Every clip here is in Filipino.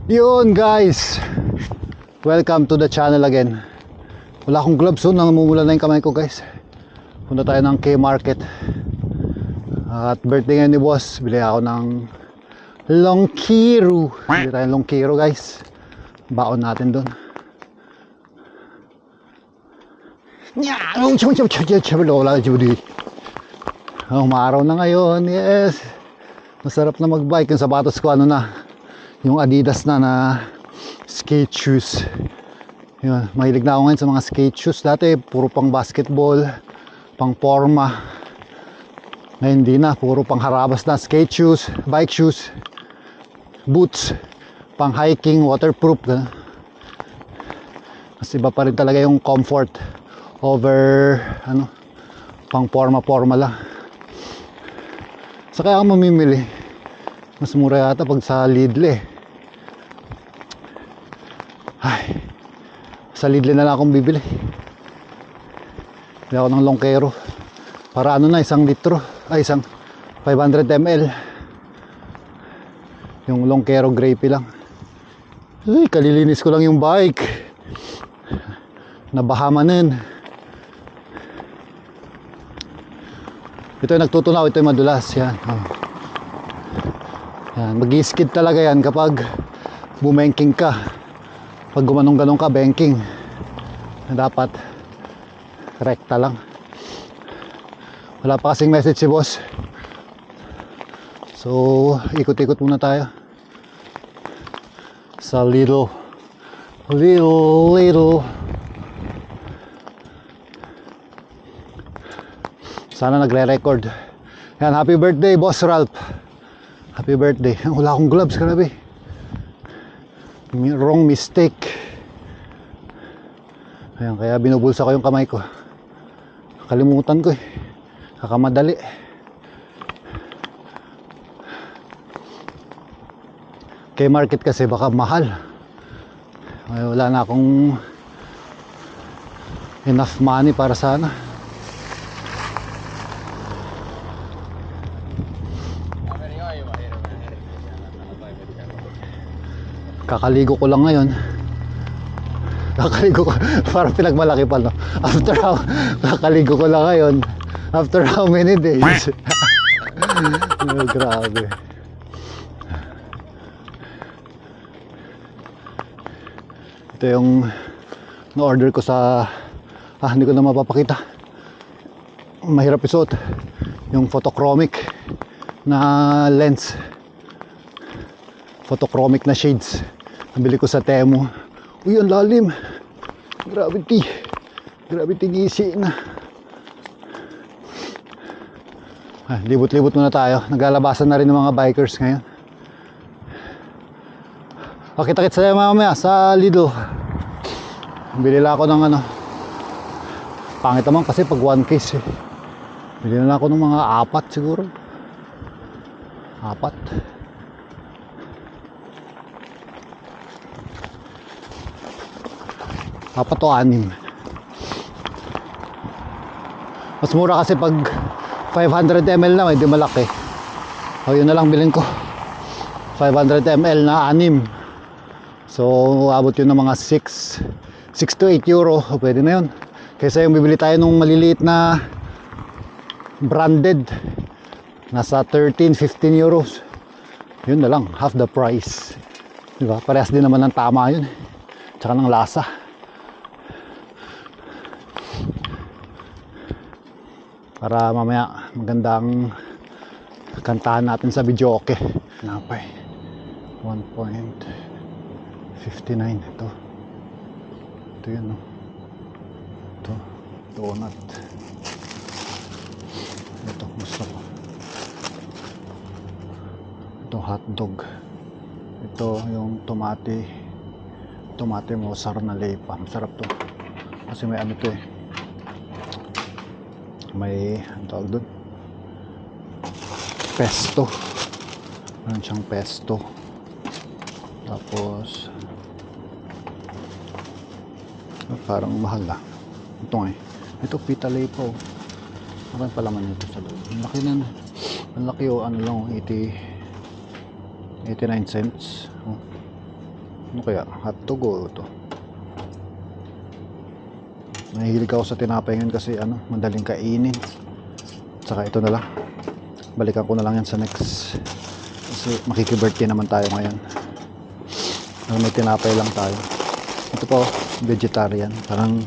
Yun guys, welcome to the channel again. Wala akong gloves, so namumula na yung kamay ko guys. Punta tayo ng K-Market. At birthday ngayon ni boss, bili ako ng Longkiro. Bili tayo ng Longkiro guys. Baon natin dun. Umaraw na ngayon, yes. Masarap na magbike. Yung sapatos ko ano na, yung Adidas na skate shoes. Yun, mahilig na ako ngayon sa mga skate shoes. Dati puro pang basketball, pang forma. Ngayon hindi na, puro pang harabas na. Skate shoes, bike shoes, boots, pang hiking, waterproof. Mas iba pa rin talaga yung comfort over ano, pang forma lang. So kaya ako mamimili, mas mura yata pag sa Lidl eh. Ay, sa Lidl na lang akong bibili. Bili ako ng Longkero. Para ano na, 1 litro. Ay, isang 500 ml. Yung Longkero Grapey lang. Ay, kalilinis ko lang yung bike. Nabahamanin. Ito yung nagtutunaw, ito yung madulas. Yan. Oh. Yan, mag-skid talaga yan kapag bumenking ka. Pag gumanong-ganong ka, banking, dapat rekta lang. Wala pa kasing message si boss, so ikot-ikot muna tayo sa little sana nagre-record. Yan, happy birthday boss Ralph. Happy birthday. Wala akong gloves, grabe. Wrong mistake. Ayan, kaya binubulsa ko yung kamay ko. Kalimutan ko eh. Kakamadali. K-Market kasi baka mahal. Ay, wala na akong enough money para sana. Kakaligo ko lang ngayon. Kakaligo ko, parang pinagmalaki pa no. Kakaligo ko lang ngayon. After how many days? Oh, grabe. Ito yung na-order ko sa hindi ko na mapapakita. Mahirap isuot. Yung photochromic na lens. Photochromic na shades. Nabili ko sa Temu. Uy, ang lalim. Gravity gisi na. Libot-libot muna tayo. Naglalabasan na rin ng mga bikers ngayon. Kita-kits tayo mamaya sa Lidl. Bili lang ako ng ano. Pangit naman kasi pag one case eh. Bili na lang ako ng mga 4 siguro. 4. Apat o 6. Mas mura kasi pag 500 ml na, hindi malaki. O yun na lang bilhin ko. 500 ml na 6. So abot yun ng mga 6 to 8 euro. O, pwede na yun. Kaysa yung bibili tayo nung maliliit na branded, nasa 13-15 euros. Yun na lang, half the price. Diba? Parehas din naman ng tama yun. Tsaka ng lasa. Para mamaya magandang kantahan natin sa video, okay. Napay 1.59 ito yun no. Ito donut. Ito gusto ko. Ito hotdog. Ito yung tomate mozzarella pa. Masarap to kasi may ano to eh, may ang tawag doon, pesto. Meron siyang pesto. Tapos parang mahal lang ito nga eh. Ito pita lepo. Parang palaman nito sa loob. Ang laki na. Ang laki o ano lang, 89 cents. Oh. Ano kaya? Hotdog o ito? Nahihilig ako sa tinapay ngayon kasi ano, madaling kainin. Saka ito na lang. Balikan ko na lang yan sa next. Kasi makikibirthday naman tayo ngayon. May tinapay lang tayo. Ito po, vegetarian. Parang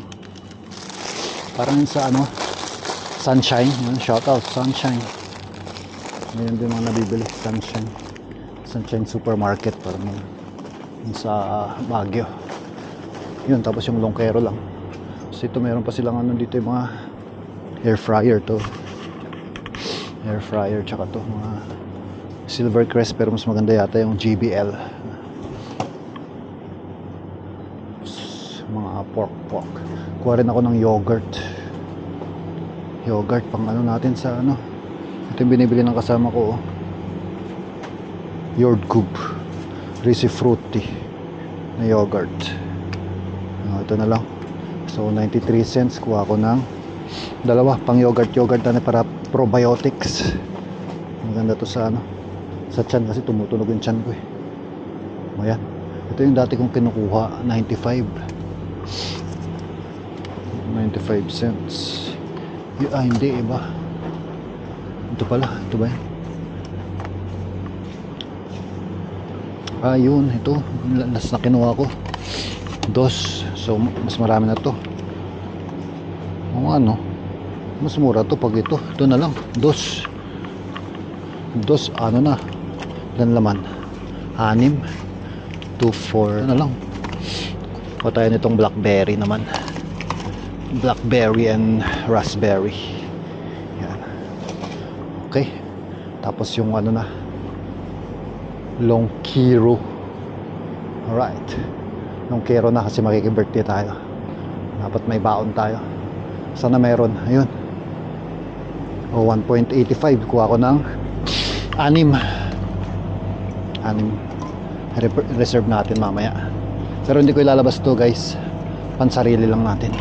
sa ano, Sunshine. Shout out, Sunshine. Ngayon din mga nabibili, Sunshine Supermarket. Parang yun sa Baguio. Yun, tapos yung longkero lang. So ito meron pa silang ano dito, yung mga air fryer to. Air fryer, tsaka to mga Silvercrest, pero mas maganda yata yung GBL. Mga pork. Kuha rin ako ng yogurt pang ano natin sa ano. Ito yung binibili ng kasama ko, Yogurt Risi Fruity na yogurt. Ito na lang. So 93 cents. Kuha ko ng dalawa pang yogurt na para probiotics. Maganda to sa ano, sa tiyan kasi tumutunog yung tiyan ko eh. Ayan. Ito yung dati kong kinukuha, 95 cents. Hindi, iba. Ito pala, ito ba yan? Yun, ito last na kinuha ko, dos. So mas marami na to. Ano, mas mura to pag ito na lang, dos ano na, ilan laman? 6, 2, 4 na lang. Kuha tayo nitong blackberry naman, blackberry and raspberry. Yan. Okay, tapos yung ano na, longkero. Alright, longkero na kasi makikibirthday tayo, dapat may baon tayo. Sana meron. Ayun, 1.85. kuha ko ng 6. Reserve natin mamaya, pero hindi ko ilalabas to guys, pansarili lang natin.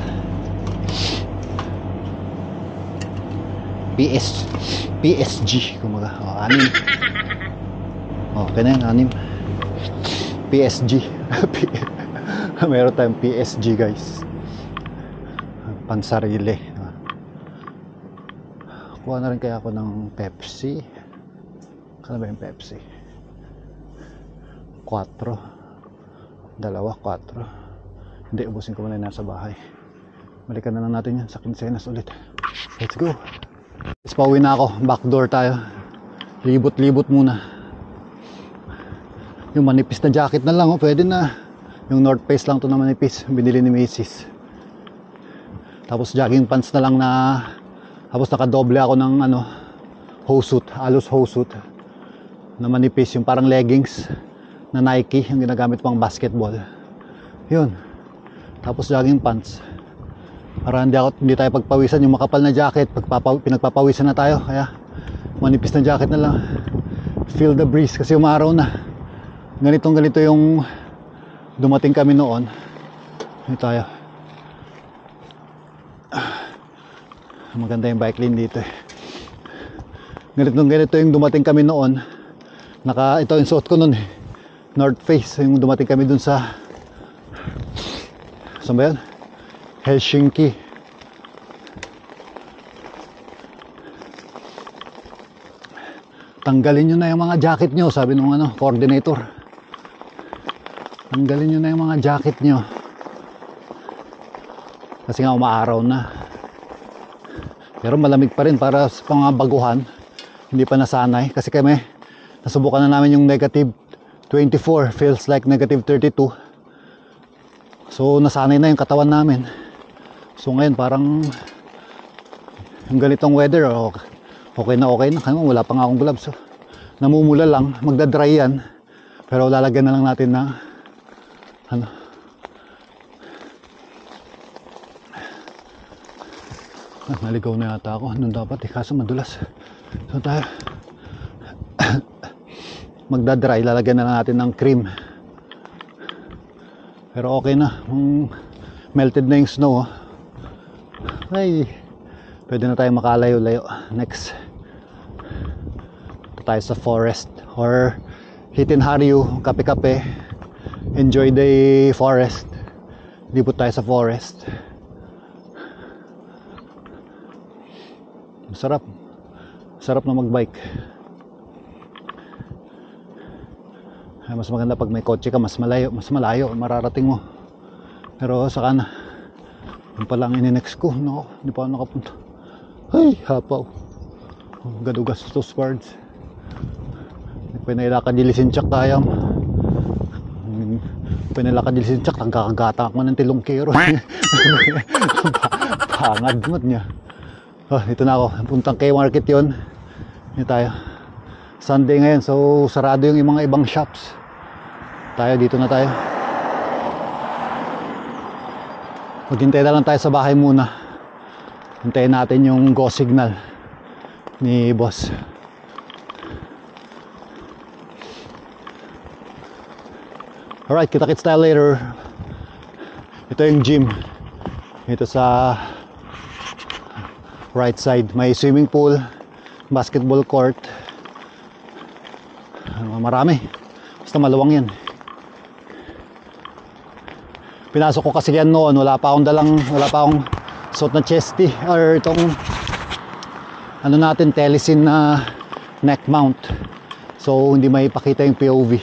PSG kumaga. 6. Okay na yun, 6. PSG. Meron tayong PSG guys, pansarili. Kuha na rin kaya ako ng Pepsi. Kano ba yung Pepsi? 4. 4. Hindi, ubusin ko muna yung nasa bahay. Balikan na lang natin yan sa Quincenas ulit. Let's go. Tapos pauwi na ako, backdoor tayo. Libot-libot muna. Yung manipis na jacket na lang, pwede na. Yung North Face lang to na manipis, binili ni Macy's. Tapos jogging pants na lang na, tapos nakadoble ako ng ano, hose suit, halos hose suit na manipis, yung parang leggings na Nike, yung ginagamit pang basketball. Yun. Tapos jogging pants. Para hindi tayo pagpawisan. Yung makapal na jacket, pinagpapawisan na tayo. Kaya manipis na jacket na lang. Feel the breeze kasi umaraw na. Ganito yung dumating kami noon. Dito tayo. Maganda yung bike lane dito eh. Ganito yung dumating kami noon. Ito yung suot ko noon eh, North Face. Yung dumating kami dun sa, saan ba yan? Helsinki. Tanggalin nyo na yung mga jacket nyo, sabi nung ano, coordinator. Tanggalin nyo na yung mga jacket nyo kasi nga umaaraw na. Pero malamig pa rin para sa mga baguhan. Hindi pa nasanay kasi kami nasubukan na namin yung negative 24, feels like negative 32. So nasanay na yung katawan namin. So ngayon parang yung ganitong weather, okay na. Wala pa nga akong gloves, so namumula lang, magdadry yan. Pero lalagyan na lang natin ng ano, naligaw na yata ako. Nung dapat kaso madulas. So tayo magdadry, lalagyan na lang natin ng cream. Pero okay na, melted na yung snow. Ay, pwede na tayo makalayo-layo. Next, ito tayo sa forest or Hitin Haryu, kape-kape, enjoy the forest. Libot tayo sa forest. Masarap. Sarap na magbike. Mas maganda pag may kotse ka, mas malayo mararating mo. Pero saka na, yun pala ang ininext ko. No, hindi pa ako nakapunta. Ay, hapaw. Gadugas those words. Pinilakad dilisin tsak tayam. Pinilakad dilisin tsak, nagkakagata ako ng tilong kero. Pangad mat niya. Oh, ito na ako. Puntang K-Market yun. Hindi tayo. Sunday ngayon, so sarado yung mga ibang shops. Tayo, dito na tayo. Maghintay na lang tayo sa bahay muna. Hintayin natin yung go signal ni boss. Alright, kita-kits tayo later. Ito yung gym. Ito sa right side. May swimming pool, basketball court. Marami. Basta maluwang yan. Pinasok ko kasi yan noon, wala pa akong suot na chesty or itong ano natin, telesin na neck mount. So hindi may pakita yung POV.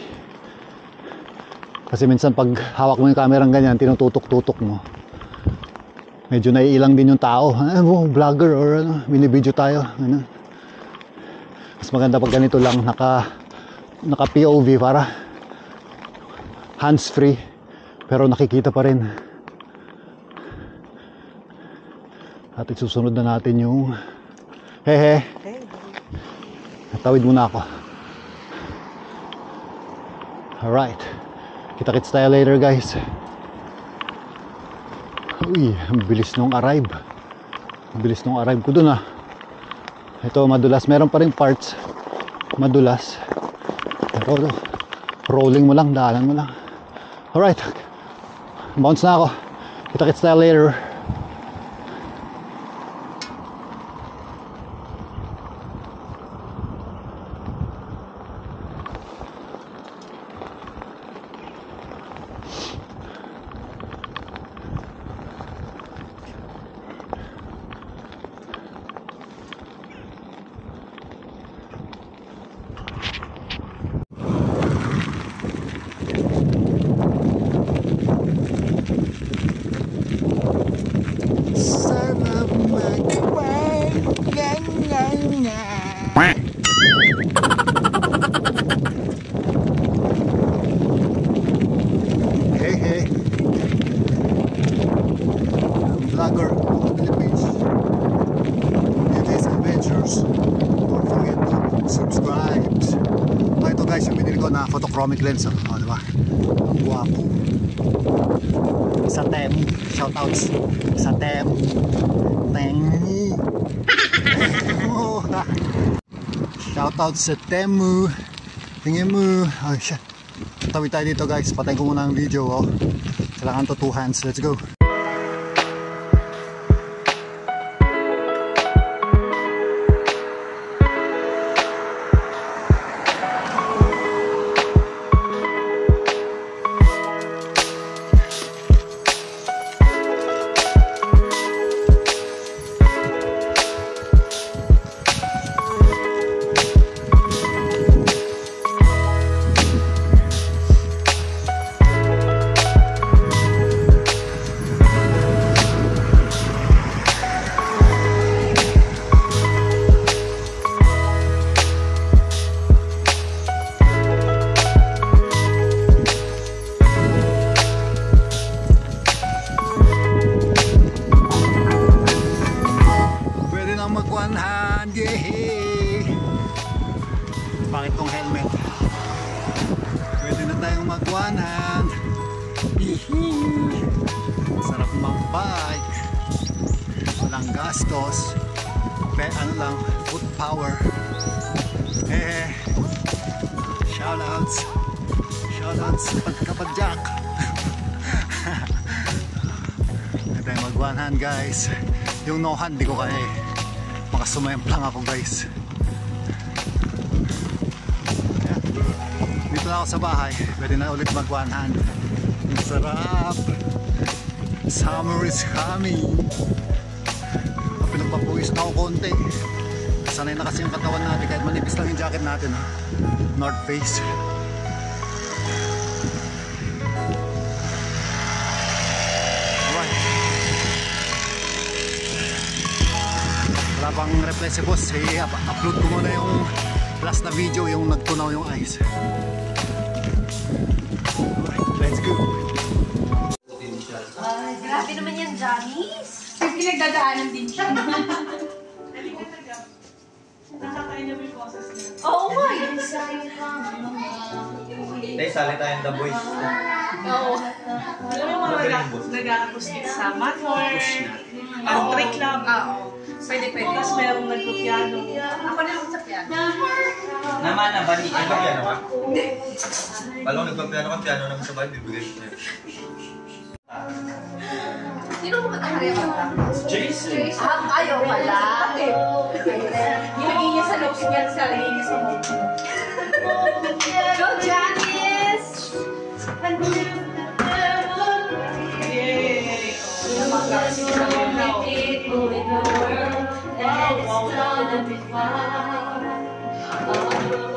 Kasi minsan pag hawak mo yung kamerang ganyan, tinututok-tutok mo. Medyo naiilang din yung tao. Vlogger or ano, mini-video tayo. Ano. Mas maganda pag ganito lang, naka POV para hands free. Pero nakikita pa rin. At isusunod na natin yung hehe. Tawid muna ako. Alright. Kita-kits tayo later guys. Uy, ang bilis nung arrive. Ang bilis nung arrive ko dun ah. Ito madulas. Meron pa rin parts madulas. Ito, rolling mo lang, daanan mo lang. Alright. Bounce na ako. Kita-kits tayo later. Vlogger of the Philippines. It is adventures. Don't forget to subscribe. Ito guys, yung binili ko na photochromic lens. Diba? Ang guwapo. Sa Temu. Shoutouts sa Temu. Temu. Shoutouts sa Temu. Tingin mo. Oh shit. Tawid tayo dito guys. Patayin ko muna ang video. Kailangan to 2 hands. Let's go. Bakit tong helmet? Pwede na tayong mag one hand. Sarap mag-bike. Walang gastos. Ano lang, foot power. Shoutouts. Shoutouts kapag jack. Pwede tayong mag one hand guys. Yung no hand di ko kaya eh. Makasumayamp lang ako guys. nandito na ako sa bahay. Pwede na ulit mag one hand. Ang sarap. Summer is coming. Pinagpapuwis na ako konti. Sanay na kasi yung katawan natin kahit manipis lang yung jacket natin. Ha? North Face. Wala pang reply si boss. I-upload ko muna yung last na video, yung nagtunaw yung ice. Let's go. Grabe naman yan, Janice. Pinagdadaanan din siya. Nakakain na yung process niya. Oo nga. Tay, sali tayong The Boys. Oo. Alam mo mga nag-a-acoustic sa Matmore. Ang trick lang. Oo. Pwede. Tapos mayroong nag-piano. Ako na lang sa piano. Naman na ba ni piano ka? Palong nagpa-piano ka, piano naman sa bahay, bibigay niya. Sino mo matahari ang bata? Jason! Ayaw pala. Nilagay niya sa nose niya sa sarili niya sa mouth. Go, Janice! Yay! Wow.